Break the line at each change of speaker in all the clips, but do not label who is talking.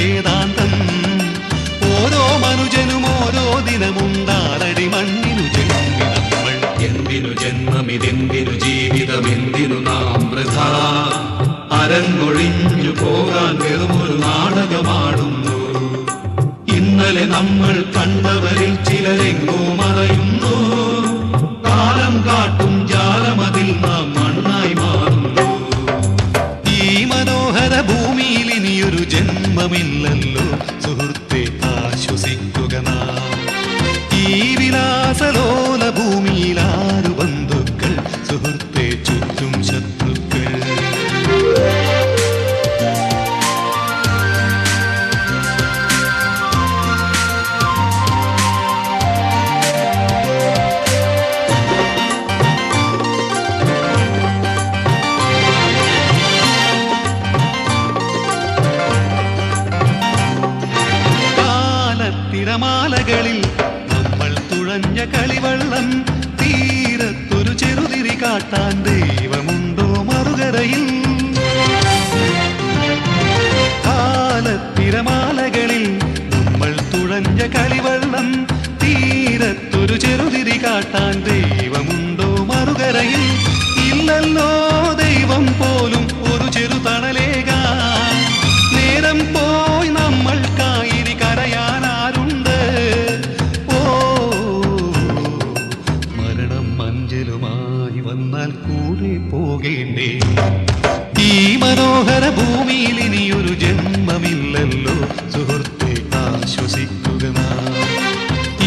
വേദാന്തം. ഓരോ മനുജനും ഓരോ ദിനമുണ്ടാറടി മണ്ണിനു ജന്മി നമ്മൾ.
എന്തിനു ജന്മമിതെന്തിനു ജീവിതമെന്തിനു നാം വൃഥാ? അരങ്ങൊഴിഞ്ഞു പോകാൻ വെറുമൊരു നാടകമാടുന്നു. ഇന്നലെ നമ്മൾ കണ്ടവരിൽ ചിലരെങ്ങോ മറയുന്നു. കാലം കാട്ടും ജാലമതിൽ നാം മണ്ണായി മാറുന്നു.
ഈ മനോഹര ഭൂമിയിൽ ഇനിയൊരു ജന്മമില്ലല്ലോ സുഹൃത്തെ, ആശ്വസിക്കുക നാം. ഈ വിലാസലോല ഭൂമിയിൽ ആരു ബന്ധുക്കൾ സുഹൃത്തെ, ചുറ്റും ശത്രുക്കൾ. തിരമാലകളിൽ നമ്മൾ തുഴഞ്ഞ കളിവള്ളം, തീരത്തൊരു ചെറുതിരി കാട്ടാൻ ദൈവമുണ്ടോ മറുകരയിൽ? കാലത്തിരമാലകളിൽ നമ്മൾ തുഴഞ്ഞ കളിവള്ളം, തീരത്തൊരു ചെറുതിരി കാട്ടാൻ ദൈവമുണ്ടോ മറുകരയിൽ? ഇല്ലല്ലോ ദൈവം പോലും ഒരു ചെറു തണലേകാൻ. നേരം പോയി നമ്മൾക്കായിരി കരയാൻ ആരുണ്ട്? ഓ, മരണം മഞ്ചലുമായി വന്നാൽ കൂടെ പോകേണ്ടേ? ഈ മനോഹര ഭൂമിയിൽ ഇനിയൊരു ജന്മമില്ലല്ലോ സുഹൃത്തെ, ആശ്വസിക്കുക നാം.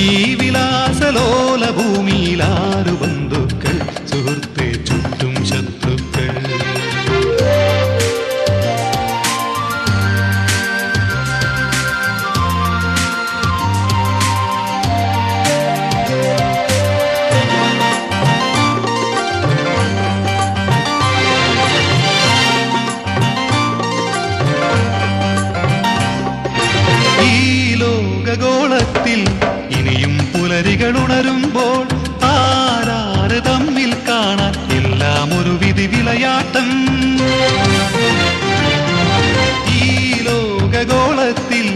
ഈ വിലാസലോല ഭൂമിയിൽ ആരു ബന്ധുക്കൾ സുഹൃത്തെ, ചുറ്റും ശത്രുക്കൾ. ഗോളത്തിൽ ഇനിയും പുലരികൾ ഉണരുമ്പോൾ ആരാര് തമ്മിൽ കാണാൻ എല്ലാം ഒരു വിധി വിളയാട്ടം. ഈ ലോകഗോളത്തിൽ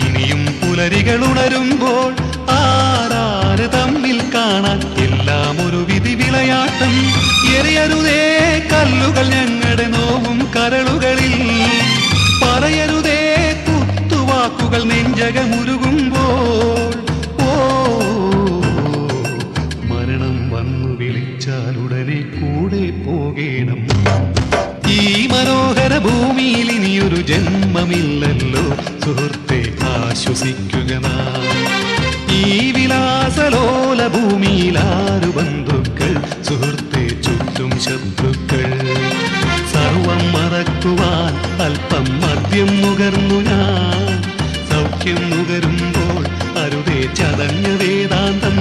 ഇനിയും പുലരികൾ ഉണരുമ്പോൾ ആരാര് തമ്മിൽ കാണാൻ എല്ലാം ഒരു വിധി വിളയാട്ടം. എറിയരുതേ കല്ലുകൾ ഞങ്ങളുടെ നോവും കരളുകളിൽ, പറയരുതേ കുത്തുവാക്കുകൾ നെഞ്ചകമുരുകുമ്പോൾ. ഓ, മരണം വന്നു വിളിച്ചാൽ ഉടനെ കൂടെ പോകേണം. ഈ മനോഹര ഭൂമിയിൽ ഇനിയൊരു ജന്മമില്ലല്ലോ സുഹൃത്തെ, ആശ്വസിക്കുക നാം. ഈ വിലാസലോല ഭൂമിയിൽ ആരു ബന്ധുക്കൾ സുഹൃത്തെ, ചുറ്റും ശത്രുക്കൾ. സർവം മറക്കുവാൻ അല്പം മദ്യം നുകർന്നു ഞാൻ. സൗഖ്യം നുകരുമ്പോൾ അരുതേ ചതഞ്ഞ വേദാന്തം.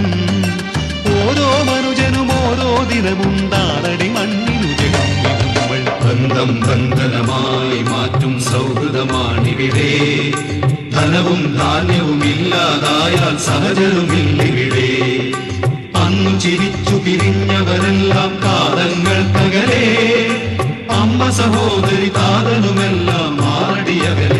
ഓരോ മനുജനും ഓരോ ദിനമുണ്ടാറടി മണ്ണിനു ജന്മി നമ്മൾ.
ബന്ധം ബന്ധനമായി മാറ്റും സൗഹൃദമാണിവിടെ. ധനവും ധാന്യവും ഇല്ലാതായാൽ സഹജരുമില്ലിവിടെ. അന്നു ചിരിച്ചു പിരിഞ്ഞവരെല്ലാം കാലങ്ങൾക്കകലെ. അമ്മ സഹോദരി താതനുമെല്ലാം മാറടിയവരെ.